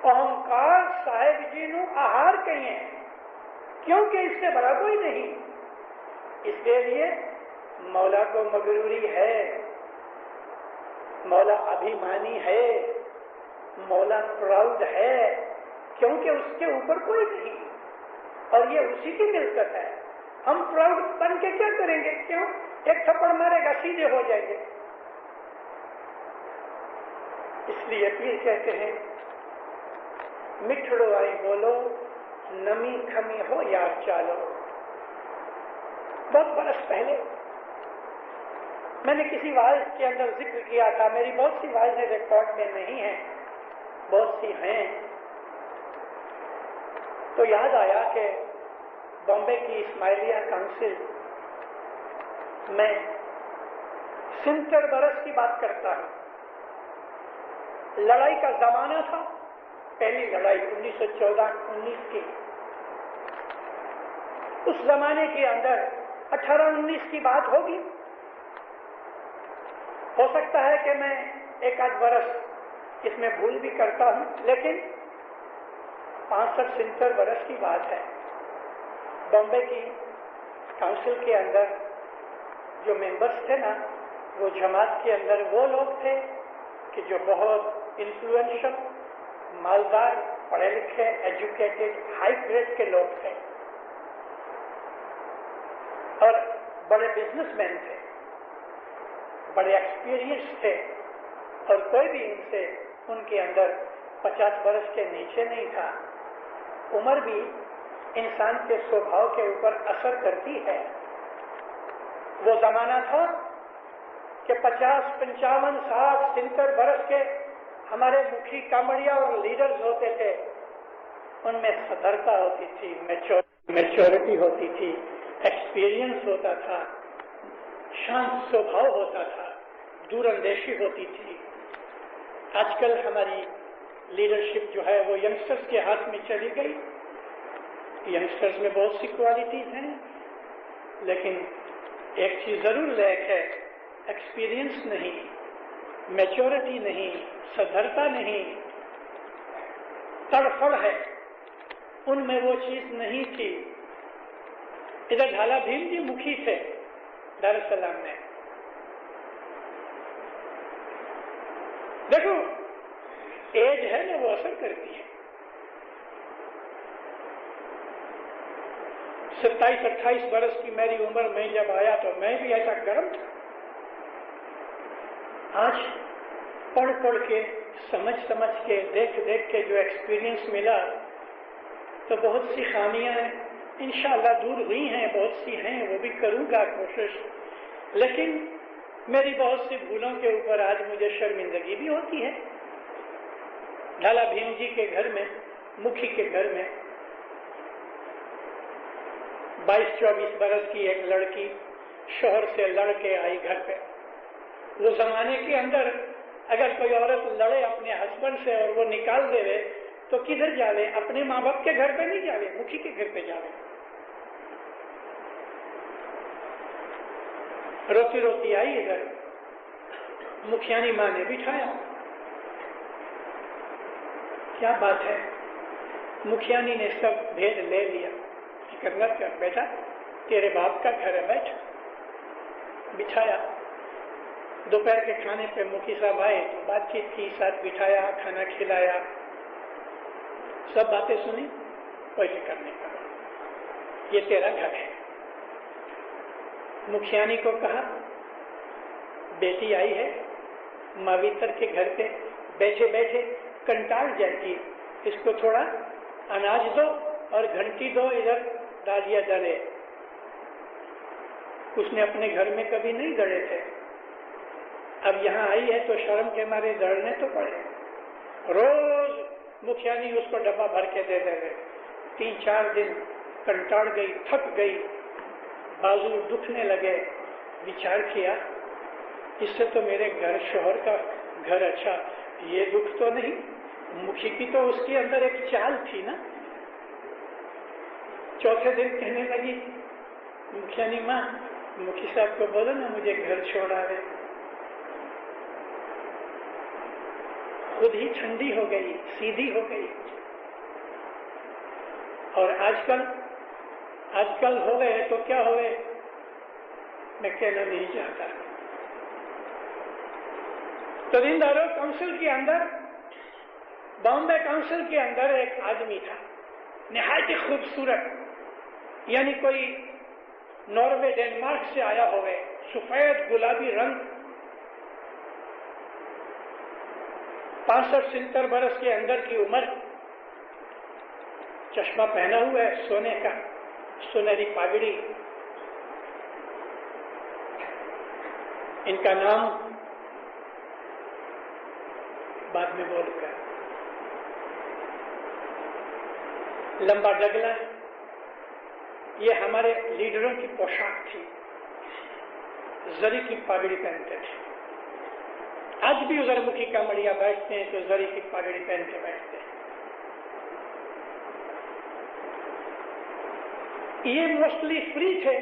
अहंकार साहेब जी नु आहार कहिए, क्योंकि इससे बड़ा कोई नहीं। इसके लिए मौला को मगरूरी है, मौला अभिमानी है, मौला प्राउड है, क्योंकि उसके ऊपर कोई नहीं और ये उसी की मिल्कत है। हम प्राउड बन के क्या करेंगे? क्यों? एक थप्पड़ मारेगा सीधे हो जाएंगे। इसलिए पीर कहते हैं मिठड़ो आई बोलो, नमी खमी हो यार चालो। बहुत बरस पहले मैंने किसी वाइज के अंदर जिक्र किया था, मेरी बहुत सी वाइजें रिकॉर्ड में नहीं है, बहुत सी हैं। तो याद आया कि बॉम्बे की इस्माइलिया काउंसिल میں 70 برس کی بات کرتا ہوں. لڑائی کا زمانہ تھا، پہلی لڑائی 1914-19 کی. اس زمانے کے اندر 18-19 کی بات ہوگی. ہو سکتا ہے کہ میں ایک آدھ برس اس میں بھول بھی کرتا ہوں، لیکن 65-70 برس کی بات ہے. بامبے کی کاؤنسل کے اندر جو ممبرس تھے نا، وہ جماعت کے اندر وہ لوگ تھے کہ جو بہت انفلوئنشل، مالدار، پڑھے لکھے، ایجوکیٹڈ، ہائی گریڈ کے لوگ تھے اور بڑے بزنس مین تھے، بڑے ایکسپیرئنس تھے، اور کوئی بھی ان سے ان کے اندر 50 برس کے نیچے نہیں تھا. عمر بھی انسان کے سوبھاؤ کے اوپر اثر کرتی ہے. وہ زمانہ تھا کہ 50, 55, 60, 70 برس کے ہمارے مکھی کامڑیا اور لیڈرز ہوتے تھے. ان میں صدرتا ہوتی تھی، میچورٹی ہوتی تھی، ایکسپیرئنس ہوتا تھا، شانت سوبھاؤ ہوتا تھا، دور اندیشی ہوتی تھی. آج کل ہماری لیڈرشپ جو ہے وہ ینگسٹرز کے ہاتھ میں چلی گئی. ینگسٹرز میں بہت سی کوالٹیز ہیں، لیکن ایک چیز ضرور لیک ہے، ایکسپیرئنس نہیں، میچورٹی نہیں، صدرتا نہیں، تڑفڑ ہے. ان میں وہ چیز نہیں تھی. ادھر ڈھالا بھیم جی مکھی تھے دار السلام میں. دیکھو ایج ہے نا، وہ اثر کرتی ہے. 27-28 برس کی میری عمر میں جب آیا تو میں بھی ایسا گرم تھا. آج پڑھ کے، سمجھ کے، دیکھ کے جو ایکسپیرئنس ملا تو بہت سی خامیاں ہیں انشاءاللہ دور ہوئی ہیں، بہت سی ہیں، وہ بھی کروں گا کوشش. لیکن میری بہت سی بھولوں کے اوپر آج مجھے شرمندگی بھی ہوتی ہے. ڈھالا بھیم جی کے گھر میں، مکھی کے گھر میں 22-24 برس کی ایک لڑکی شوہر سے لڑ کے آئی گھر پہ. وہ زمانے کے اندر اگر کوئی عورت لڑے اپنے ہسبینڈ سے اور وہ نکال دے تو کدھر جاوے؟ اپنے ماں باپ کے گھر پہ نہیں جاوے، مکھی کے گھر پہ جاوے. روتی روتی آئی ادھر، مکھیانی ماں نے بٹھایا. کیا بات ہے؟ مکھیانی نے سب بھید لے لیا. کرنا کیا بیٹا، تیرے باپ کا گھر ہے، بیٹھ. بٹھایا. دوپہر کے کھانے پہ مکھی صاحب آئے تو بات چیت کی، ساتھ بٹھایا، کھانا کھلایا، سب باتیں سنی. کوئی فکر نہیں کرو، یہ تیرا گھر ہے. مکھیانی کو کہا بیٹی آئی ہے، ماویتر کے گھر پہ بیٹھے بیٹھے کنٹال جاتی، اس کو تھوڑا اناج دو اور گھنٹی دو، ادھر ڈالیا ڈالے. اس نے اپنے گھر میں کبھی نہیں دڑے تھے، اب یہاں آئی ہے تو شرم کے مارے دڑنے تو پڑے. روز مکھیانی اس کو ڈبہ بھر کے دے دے گئے. 3-4 دن کنٹاڑ گئی، تھک گئی، بازو دکھنے لگے. وچار کیا اس سے تو میرے گھر شوہر کا گھر اچھا، یہ دکھ تو نہیں. مکھی کی تو اس کے اندر ایک چال تھی نا. چوتھے دن کہنے لگی مکھیانی ماں، مکھی صاحب کو بولو نا مجھے گھر چھوڑا دے. خود ہی ٹھنڈی ہو گئی، سیدھی ہو گئی. اور آج کل ہو گئے تو کیا ہو گئے میں کہنا نہیں چاہتا. تو دینداروں، کاؤنسل کے اندر، بامبے کاؤنسل کے اندر ایک آدمی تھا نہایت خوبصورت، یعنی کوئی ناروے ڈینمارک سے آیا ہوئے، سفید گلابی رنگ، 65-70 برس کے اندر کی عمر، چشمہ پہنا ہوا ہے سونے کا، سنہری پگڑی. ان کا نام بعد میں بول کر، لمبا ڈگلا. یہ ہمارے لیڈروں کی پوشاک تھی. जरी की पगड़ी पहनते थे। आज भी उधर मुखी का मड़िया बैठते हैं तो जरी की पगड़ी पहन के बैठते हैं। ये मोस्टली फ्री थे,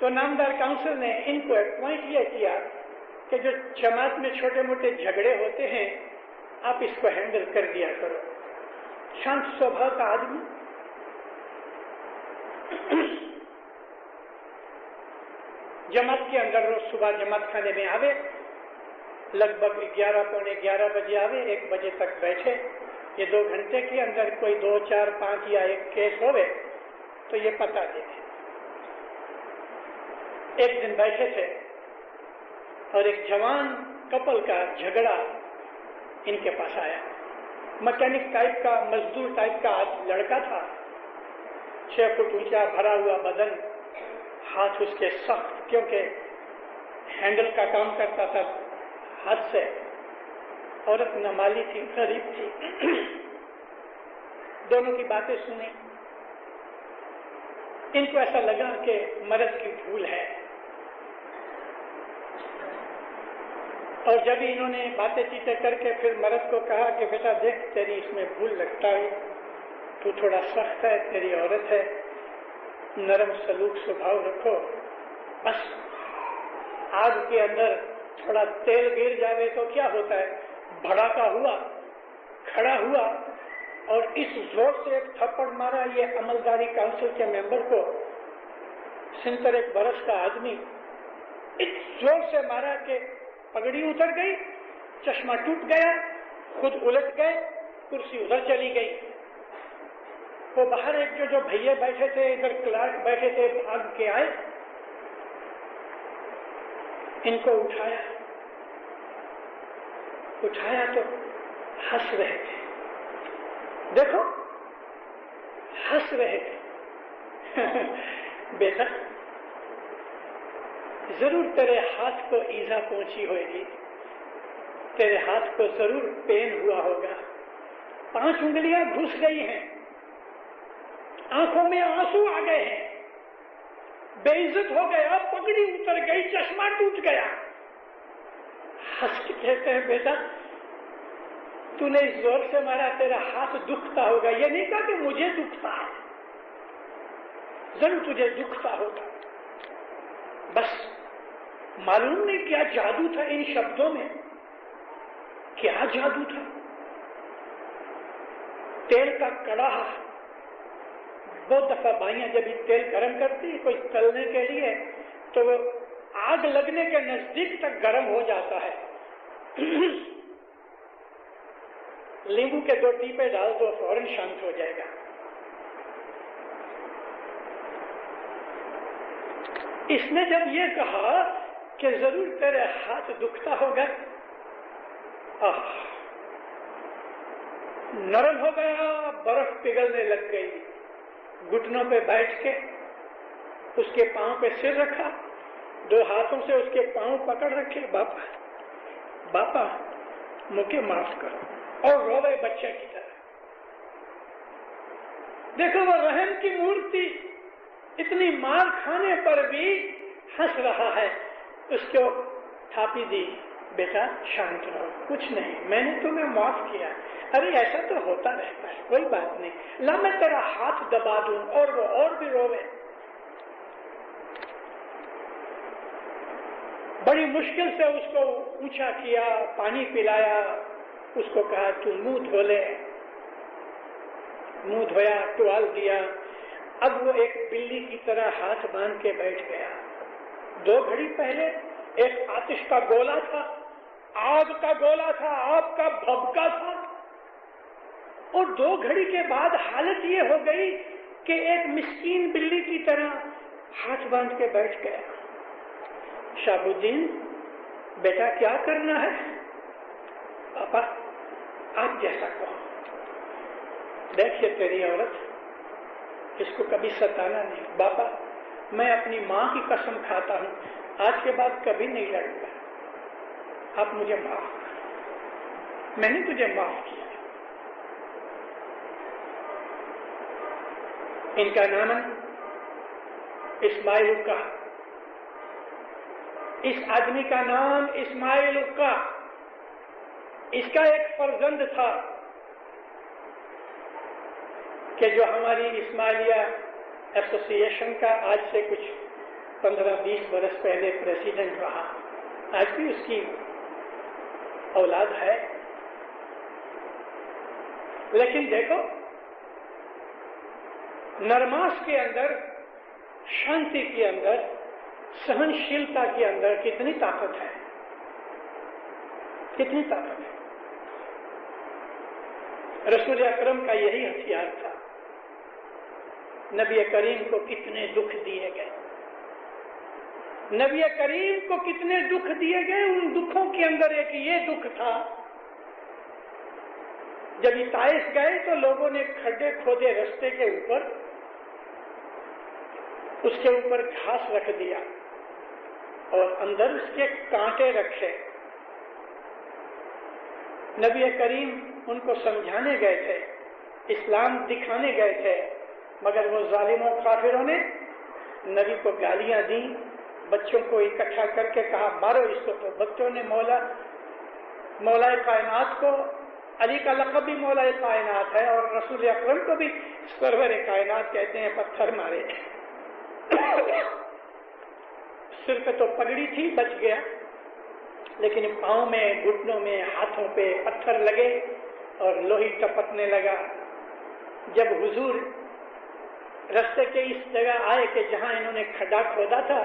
तो नामदार काउंसिल ने इनको अपॉइंट यह किया कि जो जमात में छोटे मोटे झगड़े होते हैं आप इसको हैंडल कर दिया करो। शांत स्वभाव का आदमी, जमात के अंदर रोज सुबह जमात खाने में आवे, लगभग 11 पौने 11 बजे आवे, 1 बजे तक बैठे। ये 2 घंटे के अंदर कोई 2, 4, 5 या 1 केस होवे तो ये पता देते। एक दिन बैठे थे और एक जवान कपल का झगड़ा इनके पास आया। मैकेनिक टाइप का, मजदूर टाइप का लड़का था, 6 फुट ऊंचा, भरा हुआ बदन, हाथ उसके सख्त, क्योंकि हैंडल का काम करता था हाथ से। औरत नमाली थी, गरीब थी। दोनों की बातें सुनी। इनको ऐसा लगा कि मर्द की भूल है, और जब इन्होंने बातें चीतें करके फिर मर्द को कहा कि बेटा देख, तेरी इसमें भूल लगता है, तू थोड़ा सख्त है, तेरी औरत है, नरम सलूक स्वभाव रखो। बस आग के अंदर थोड़ा तेल गिर जावे तो क्या होता है, भड़ाका हुआ, खड़ा हुआ और इस जोर से एक थप्पड़ मारा ये अमलदारी काउंसिल के मेंबर को। 71 बरस का आदमी, इस जोर से मारा कि पगड़ी उतर गई, चश्मा टूट गया, खुद उलट गए, कुर्सी उधर चली गई। वो बाहर एक जो भैया बैठे थे, इधर क्लार्क बैठे थे, भाग के आए, इनको उठाया तो हंस रहे थे। देखो, हंस रहे थे। बेटा, जरूर तेरे हाथ को ईजा पहुंची होगी, तेरे हाथ को जरूर पेन हुआ होगा, 5 उंगलियां घुस गई हैं, आंखों में आंसू आ गए हैं, बेइज्जत हो गया, पगड़ी उतर गई, चश्मा टूट गया। हंस के कहते हैं बेटा, तूने इस जोर से मारा, तेरा हाथ दुखता होगा। ये नहीं कहा कि मुझे दुखता है, जरूर तुझे दुखता होगा। बस मालूम नहीं क्या जादू था इन शब्दों में, क्या जादू था। तेल का कड़ाहा, बहुत दफा बाइयां जब तेल गर्म करती है कोई तलने के लिए, तो वो आग लगने के नजदीक तक गर्म हो जाता है। नींबू के 2 टीपे डाल दो, फौरन शांत हो जाएगा। इसने जब ये कहा कि जरूर तेरे हाथ दुखता होगा, नरम हो गया, बर्फ पिघलने लग गई। घुटनों पे बैठ के उसके पांव पे सिर रखा, 2 हाथों से उसके पांव पकड़ रखे, बापा मुझे माफ करो, और रोवे बच्चे की तरह। देखो, वो रहम की मूर्ति इतनी मार खाने पर भी हंस रहा है। उसको थापी दी, बेटा शांत रहो, कुछ नहीं, मैंने तुम्हें माफ किया। अरे ऐसा तो होता रहता है, कोई बात नहीं, ला मैं तेरा हाथ दबा दूं। और वो और भी रोवे। बड़ी मुश्किल से उसको ऊंचा किया, पानी पिलाया, उसको कहा तू मुंह धो ले, मुंह धोया, टुवाल दिया। अब वो एक बिल्ली की तरह हाथ बांध के बैठ गया। 2 घड़ी पहले एक आतिश का गोला था, आग का गोला था, आग का भभका था, और 2 घड़ी के बाद हालत ये हो गई कि एक मिस्कीन बिल्ली की तरह हाथ बांध के बैठ गया। शाहबुद्दीन, बेटा क्या करना है? पापा आप जैसा कहो। देखिए तेरी औरत, इसको कभी सताना नहीं। बापा मैं अपनी माँ की कसम खाता हूं, आज के बाद कभी नहीं लड़ूंगा। आप मुझे माफ करो, मैंने तुझे माफ किया। इनका नाम इस्माइल का। इस आदमी का नाम इस्माइल उक्का, इसका एक फर्जंद था कि जो हमारी इस्माइलिया एसोसिएशन का आज से कुछ 15-20 बरस पहले प्रेसिडेंट रहा, आज भी उसकी औलाद है। लेकिन देखो, नरमास के अंदर, शांति के अंदर, सहनशीलता के अंदर कितनी ताकत है, कितनी ताकत है। रसूल अकरम का यही हथियार था। नबी करीम को कितने दुख दिए गए, नबी करीम को कितने दुख दिए गए। उन दुखों के अंदर एक ये दुख था, जब ताइफ गए तो लोगों ने खड्डे खोदे रास्ते के ऊपर, उसके ऊपर घास रख दिया और अंदर उसके कांटे रखे। नबी करीम उनको समझाने गए थे, इस्लाम दिखाने गए थे, मगर वो जालिमों काफिरों ने नबी को गालियां दी, बच्चों को इकट्ठा करके कहा मारो इसको। तो बच्चों ने मौला कायनात को, अली का लक़ब भी मौला कायनात है और रसूल अकरम को भी सरवर कायनात कहते हैं, पत्थर मारे। सिर पे तो पगड़ी थी, बच गया, लेकिन पांव में, घुटनों में, हाथों पे पत्थर लगे और लोही टपकने लगा। जब हुजूर रास्ते के इस जगह आए कि जहां इन्होंने खड्डा खोदा था,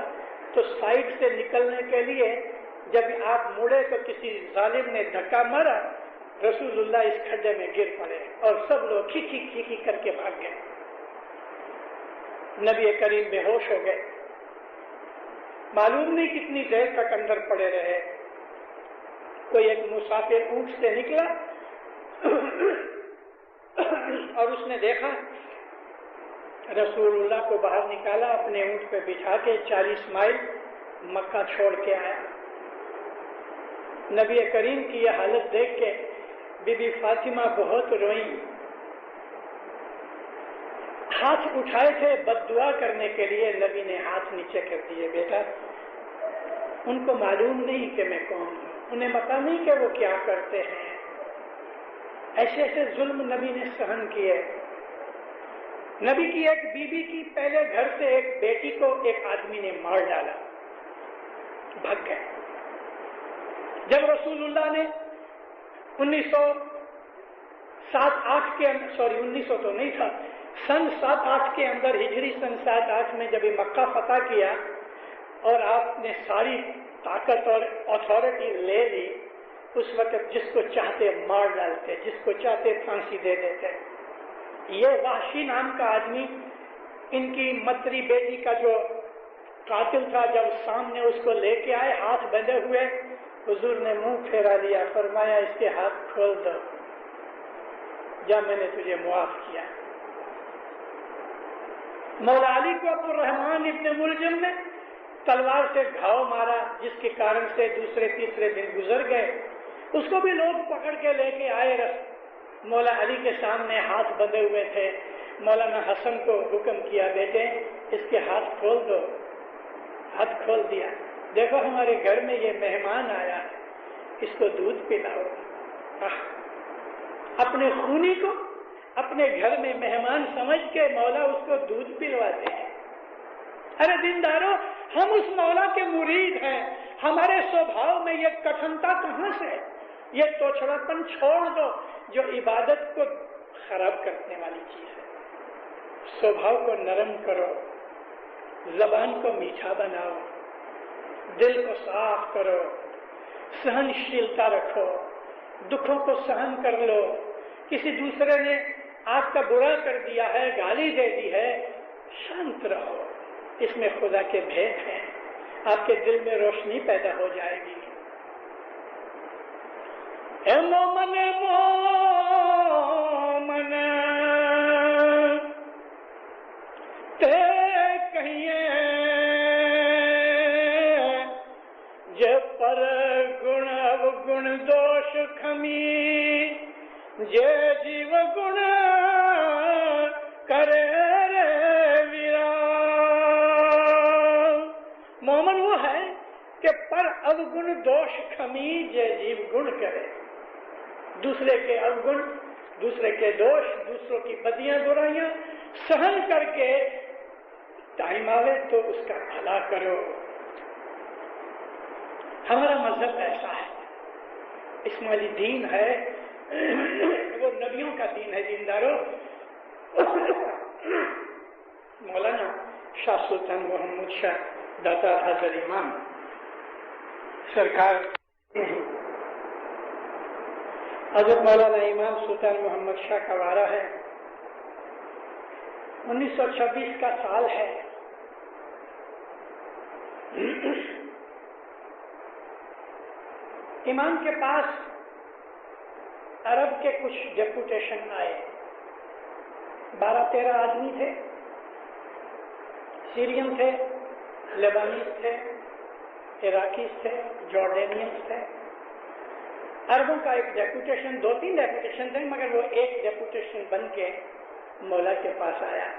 तो साइड से निकलने के लिए जब आप मुड़े तो किसी जालिम ने धक्का मारा, रसूलुल्लाह इस खड्डे में गिर पड़े और सब लोग खीखी खीखी करके भाग गए। नबी करीम बेहोश हो गए, मालूम नहीं कितनी देर तक अंदर पड़े रहे। कोई एक मुसाफिर ऊंट से निकला और उसने देखा रसूलुल्लाह को बाहर निकाला, अपने ऊंट पे बिठा के 40 माइल मक्का छोड़ के आया। नबी करीम की यह हालत देख के बीबी फातिमा बहुत रोई, हाथ उठाए थे बद्दुआ करने के लिए, नबी ने हाथ नीचे कर दिए। बेटा, उनको मालूम नहीं कि मैं कौन हूं, उन्हें पता नहीं कि वो क्या करते हैं। ऐसे ऐसे जुल्म नबी ने सहन किए। नबी की एक बीबी की पहले घर से एक बेटी को एक आदमी ने मार डाला, भाग गए। जब रसूलुल्लाह ने 1907-8 के अंदर, सॉरी 1900 तो नहीं था, सन 7-8 के अंदर, हिजरी सन 7-8 में जब मक्का फतह किया और आपने सारी ताकत और अथॉरिटी ले ली, उस वक्त जिसको चाहते मार डालते, जिसको चाहते फांसी दे देते। ये वाशी नाम का आदमी, इनकी मतरी बेटी का जो कातिल था, जब सामने उसको लेके आए हाथ बंधे हुए, हुजूर ने मुंह फेरा लिया, फरमाया इसके हाथ खोल दो, जा मैंने तुझे मुआफ किया। मौला अली को अब्दुर्रहमान इब्न मुलजिम ने तलवार से घाव मारा, जिसके कारण से दूसरे तीसरे दिन गुजर गए। उसको भी लोग पकड़ के लेके आए, मौला अली के सामने हाथ बंधे हुए थे। मौलाना हसन को हुक्म किया, बेटे इसके हाथ खोल दो, हाथ खोल दिया। देखो हमारे घर में ये मेहमान आया है, इसको दूध पिलाओ। अपने खूनी को अपने घर में मेहमान समझ के मौला उसको दूध पिलवाते हैं। अरे दीनदारों, हम उस मौला के मुरीद हैं, हमारे स्वभाव में ये कठिनता कहां से? ये तोछड़ापन छोड़ दो जो इबादत को खराब करने वाली चीज है। स्वभाव को नरम करो, जबान को मीठा बनाओ, दिल को साफ करो, सहनशीलता रखो, दुखों को सहन कर लो। किसी दूसरे ने आपका बुरा कर दिया है, गाली दे दी है, शांत रहो, इसमें खुदा के भेद हैं, आपके दिल में रोशनी पैदा हो जाएगी। ए मोमन मोमन ते कहिए जे पर गुण अवगुण दोष खमी, जे जीव गुण करे रे वीरा। मोमन वो है कि पर अवगुण दोष खमीज जीव गुण करे। दूसरे के अवगुण, दूसरे के दोष, दूसरों की बदियां बुराइयां सहन करके टाइम आवे तो उसका भला करो। हमारा मजहब ऐसा है, इस्माइली दीन है, वो नबियों का दीन है। दीनदारों, मौलाना शाह सुल्तान मोहम्मद शाह दाता हजर इमाम सरकार, हजरत मौलाना इमाम सुल्तान मोहम्मद शाह का वारा है। 1926 का साल है। इमाम के पास अरब के कुछ डेपुटेशन आए, 12-13 आदमी थे। सीरियन थे, लेबानीज थे, इराकीज थे, जॉर्डेनियंस थे। अरबों का एक डेपुटेशन, 2-3 डेपुटेशन थे, मगर वो एक डेपुटेशन बन के मौला के पास आया।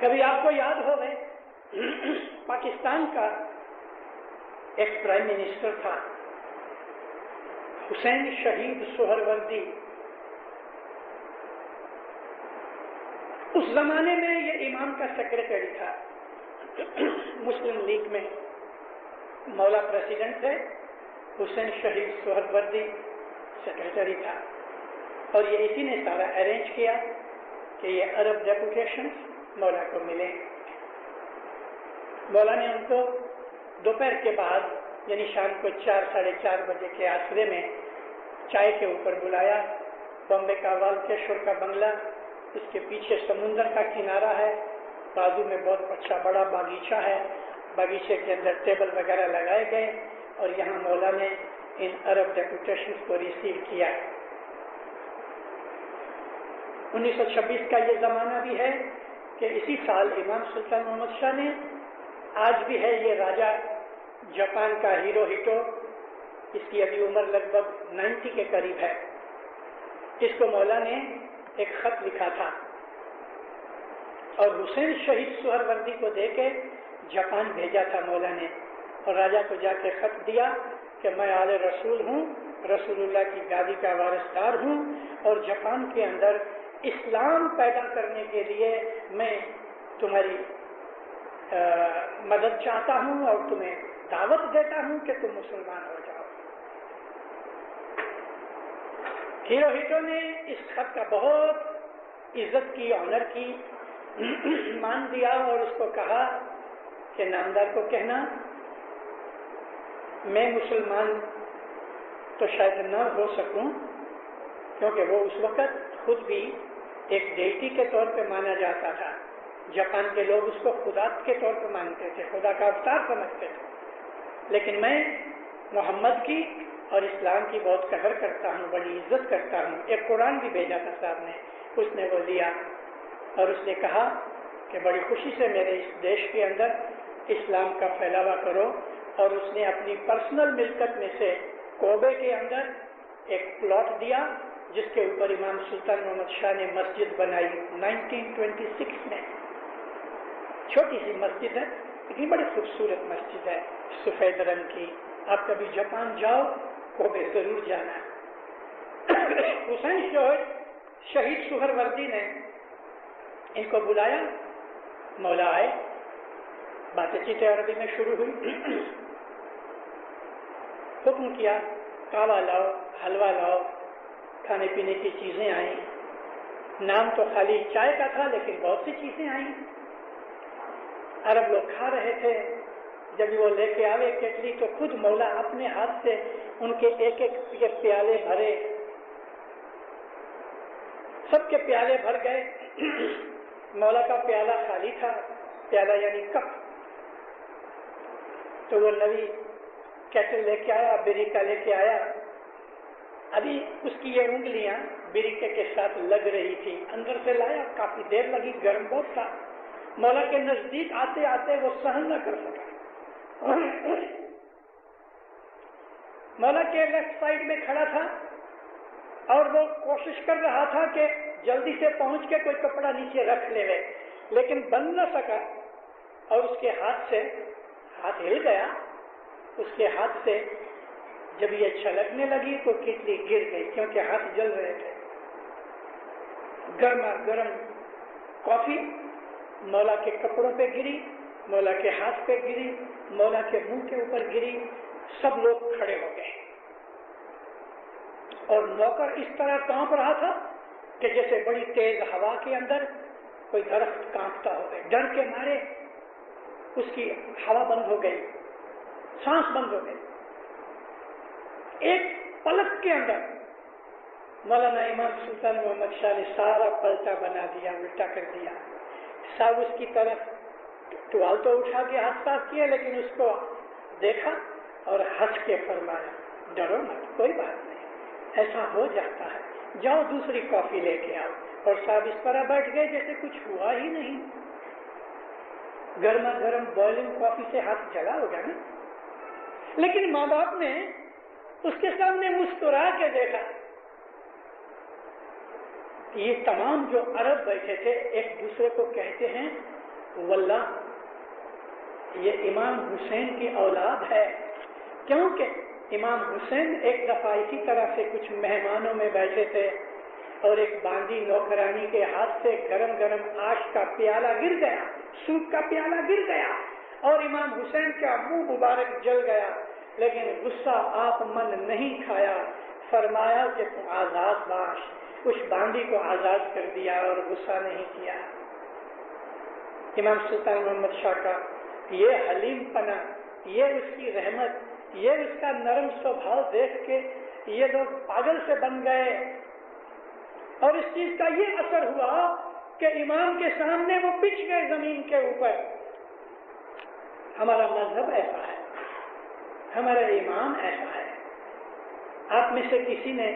कभी आपको याद हो गए, पाकिस्तान का एक प्राइम मिनिस्टर था हुसैन शहीद सोहरवर्दी। उस जमाने में ये इमाम का सेक्रेटरी था। मुस्लिम लीग में मौला प्रेसिडेंट थे, हुसैन शहीद सोहरवर्दी सेक्रेटरी था। और ये इसी ने सारा अरेंज किया कि ये अरब डेपुटेशन मौला को मिले। मौला ने उनको दोपहर के बाद यानी शाम को 4-4:30 बजे के आसरे में चाय के ऊपर बुलाया। बॉम्बे का वाल्केश्वर का बंगला, उसके पीछे समुंदर का किनारा है, बाजू में बहुत अच्छा बड़ा बागीचा है। बागीचे के अंदर टेबल वगैरह लगाए गए और यहाँ मौला ने इन अरब डेपुटेशन को रिसीव किया। 1926 का ये जमाना भी है कि इसी साल इमाम सुल्तान मोहम्मद शाह ने, आज भी है ये राजा जापान का हिरोहितो, इसकी अभी उम्र लगभग 90 के करीब है। इसको मौला ने एक खत लिखा था और हुसैन शहीद सोहरवर्दी को देके जापान भेजा था मौला ने। और राजा को जाके खत दिया कि मैं आले रसूल हूँ, रसूलुल्लाह की गादी का वारिसदार हूँ और जापान के अंदर इस्लाम पैदा करने के लिए मैं तुम्हारी मदद चाहता हूँ और तुम्हें दावत देता हूँ कि तुम मुसलमान हो जाओ। हिरोहितो ने इस खत का बहुत इज्जत की, ऑनर की, मान दिया और उसको कहा कि नामदार को कहना मैं मुसलमान तो शायद न हो सकूं, क्योंकि वो उस वक्त खुद भी एक देवती के तौर पे माना जाता था। जापान के लोग उसको खुदा के तौर पे मानते थे, खुदा का अवतार समझते थे। लेकिन मैं मोहम्मद की और इस्लाम की बहुत कदर करता हूँ, बड़ी इज्जत करता हूँ। एक कुरान भी भेजा था साहब ने, उसने वो लिया और उसने कहा कि बड़ी खुशी से मेरे इस देश के अंदर इस्लाम का फैलावा करो। और उसने अपनी पर्सनल मिल्कत में से कोबे के अंदर एक प्लॉट दिया जिसके ऊपर इमाम सुल्तान मोहम्मद शाह ने मस्जिद बनाई 1926 में। छोटी सी मस्जिद है, इतनी बड़ी खूबसूरत मस्जिद है, सफेद रंग की। आप कभी जापान जाओ, कोबे जरूर जाना। हुसैन शहीद सोहरवर्दी ने इनको बुलाया, मौला आए, बातचीत अरबी में शुरू हुई। हुक्म किया कावा लाओ, हलवा लाओ, खाने पीने की चीजें आई। नाम तो खाली चाय का था लेकिन बहुत सी चीजें आई। अरब लोग खा रहे थे। जब वो लेके आवे केटली तो खुद मौला अपने हाथ से उनके एक एक प्याले भरे। सबके प्याले भर गए। मौला का प्याला खाली था, प्याला यानी कप। तो वो नबी केटल लेके आया, बिरिका लेके आया। अभी उसकी ये उंगलियां बिरिके के साथ लग रही थी। अंदर से लाया, काफी देर लगी, गर्म बहुत था। मौला के नजदीक आते आते वो सहन न कर सका। मौला के लेफ्ट साइड में खड़ा था और वो कोशिश कर रहा था कि जल्दी से पहुंच के कोई कपड़ा नीचे रख ले, लेकिन बन न सका और उसके हाथ से हाथ हिल गया उसके हाथ से जब ये छलकने लगी तो कितली गिर गई, क्योंकि हाथ जल रहे थे। गर्मा गर्म कॉफी मौला के कपड़ों पे गिरी, मौला के हाथ पे गिरी, मौला के मुंह के ऊपर गिरी। सब लोग खड़े हो गए और नौकर इस तरह कांप रहा था कि जैसे बड़ी तेज हवा के अंदर कोई दरख्त कांपता हो गया। डर के मारे उसकी हवा बंद हो गई, सांस बंद हो गई। एक पलक के अंदर मौलाना इमाम सुल्तान मोहम्मद शाह ने सारा पलटा बना दिया, उल्टा कर दिया। साहब उसकी तरफ टुवाल तो उठा के हाथ साफ किया, लेकिन उसको देखा और हंस के फरमाया, डरो मत, कोई बात नहीं, ऐसा हो जाता है, जाओ दूसरी कॉफी लेके आओ। और साहब इस तरह बैठ गए जैसे कुछ हुआ ही नहीं। गर्मा गर्म बॉइलिंग कॉफी से हाथ जला होगा ना, लेकिन माँ बाप ने उसके सामने मुस्कुरा के देखा। ये तमाम जो अरब बैठे थे एक दूसरे को कहते हैं, वल्लाह ये इमाम हुसैन की औलाद है, क्योंकि इमाम हुसैन एक दफा इसी तरह से कुछ मेहमानों में बैठे थे और एक बांदी नौकरानी के हाथ से गरम गरम आश का प्याला गिर गया, सूप का प्याला गिर गया और इमाम हुसैन का मुंह मुबारक जल गया, लेकिन गुस्सा आप मन नहीं खाया। फरमाया कि तुम आजाद बाश, उस बांदी को आजाद कर दिया और गुस्सा नहीं किया। इमाम सुल्तान मोहम्मद शाह का ये हलीम पना, ये उसकी रहमत, ये उसका नरम स्वभाव देख के ये लोग पागल से बन गए और इस चीज का ये असर हुआ कि इमाम के सामने वो पिच गए जमीन के ऊपर। हमारा मजहब ऐसा है, हमारा ईमान ऐसा है। आप में से किसी ने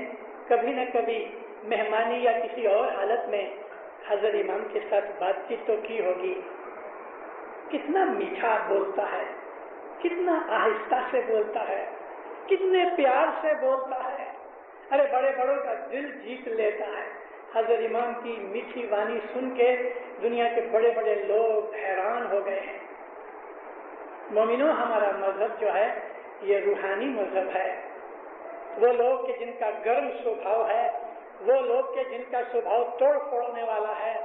कभी न कभी मेहमानी या किसी और हालत में हजरत इमाम के साथ बातचीत तो की होगी। कितना मीठा बोलता है, कितना आहिस्ता से बोलता है, कितने प्यार से बोलता है। अरे बड़े बड़ों का दिल जीत लेता है। हजरत इमाम की मीठी वाणी सुन के दुनिया के बड़े बड़े लोग हैरान हो गए हैं। मोमिनो, हमारा मजहब जो है ये रूहानी मजहब है। वो लोग के जिनका गर्म स्वभाव है, वो लोग के जिनका स्वभाव तोड़ फोड़ने वाला है,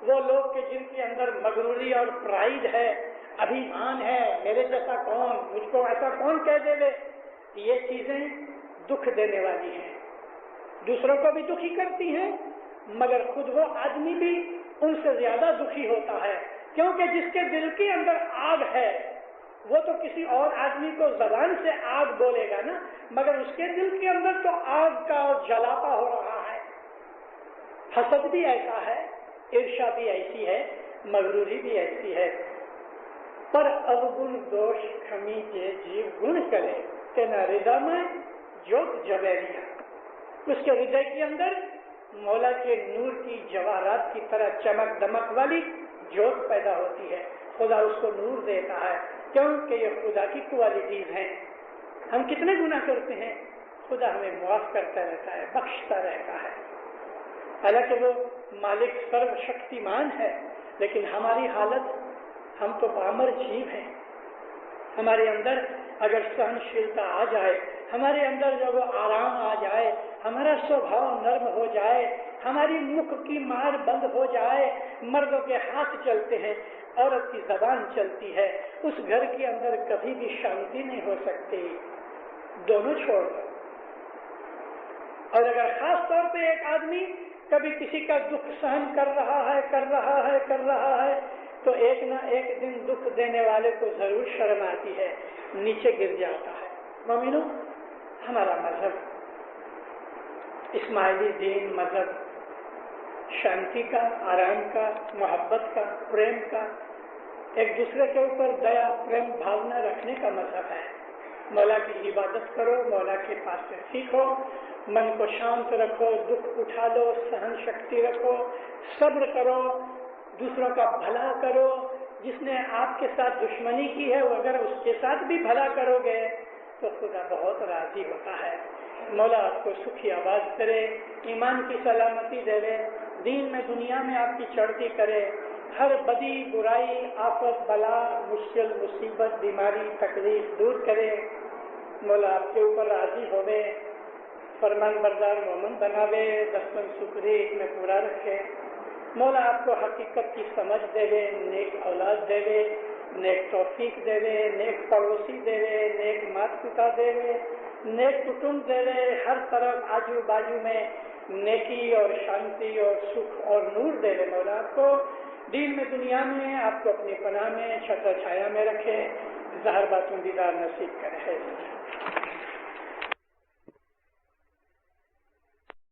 वो लोग के जिनके अंदर मगरूरी और प्राइड है, अभिमान है, मेरे जैसा कौन, मुझको ऐसा कौन कह देवे, ये चीजें दुख देने वाली हैं, दूसरों को भी दुखी करती हैं, मगर खुद वो आदमी भी उनसे ज्यादा दुखी होता है, क्योंकि जिसके दिल के अंदर आग है वो तो किसी और आदमी को जबान से आग बोलेगा ना, मगर उसके दिल के अंदर तो आग का जलापा हो रहा है। हसद भी ऐसा है, ईर्ष्या भी ऐसी है, मगरूरी भी ऐसी है। पर अवगुण दोष खमी के जीव गुण करे तेना हृदय में ज्योत जवेरिया। उसके हृदय के अंदर मौला के नूर की जवाहरात की तरह चमक दमक वाली ज्योत पैदा होती है। खुदा उसको नूर देता है, क्योंकि ये खुदा की क्वालिटीज हैं। हम कितने गुनाह करते हैं, खुदा हमें मुआफ करता रहता है, बख्शता रहता है। हालांकि वो मालिक सर्वशक्तिमान है, लेकिन हमारी हालत, हम तो पामर जीव हैं। हमारे अंदर अगर सहनशीलता आ जाए, हमारे अंदर जब आराम आ जाए, हमारा स्वभाव नर्म हो जाए, हमारी मुख की मार बंद हो जाए, मर्दों के हाथ चलते हैं, औरत की जबान चलती है, उस घर के अंदर कभी भी शांति नहीं हो सकती। दोनों छोड़ दो। और अगर खास तौर पे एक आदमी कभी किसी का दुख सहन कर रहा है तो एक ना एक दिन दुख देने वाले को जरूर शर्म आती है, नीचे गिर जाता है। मोमिनो, हमारा मजहब इस्माइली दीन मजहब शांति का, आराम का, मोहब्बत का, प्रेम का, एक दूसरे के ऊपर दया प्रेम भावना रखने का मजहब है। मौला की इबादत करो, मौला के पास से सीखो, मन को शांत रखो, दुख उठा लो, सहन शक्ति रखो, सब्र करो, दूसरों का भला करो। जिसने आपके साथ दुश्मनी की है वो अगर उसके साथ भी भला करोगे तो खुदा बहुत राजी होता है। मौला आपको सुखी आबाद करे, ईमान की सलामती देवे, दीन में दुनिया में आपकी चढ़ती करे, हर बदी बुराई आफत बला मुश्किल मुसीबत बीमारी तकलीफ दूर करे। مولا آپ کے اوپر راضی ہوئے، فرمان بردار مومن بناوے، دستن سکریت میں پورا رکھے۔ مولا آپ کو حقیقت کی سمجھ دے وے، نیک اولاد دے وے، نیک توفیق دے وے، نیک پڑوسی دے وے، نیک مات پتا دے وے، نیک کٹمب دے وے، ہر طرف آجو باجو میں نیکی اور شانتی اور سکھ اور نور دے وے۔ مولا آپ کو دین میں دنیا میں آپ کو اپنی پناہ میں چھتر چھایا میں رکھے، ظاہر باتوں دیدار نصیب کرے۔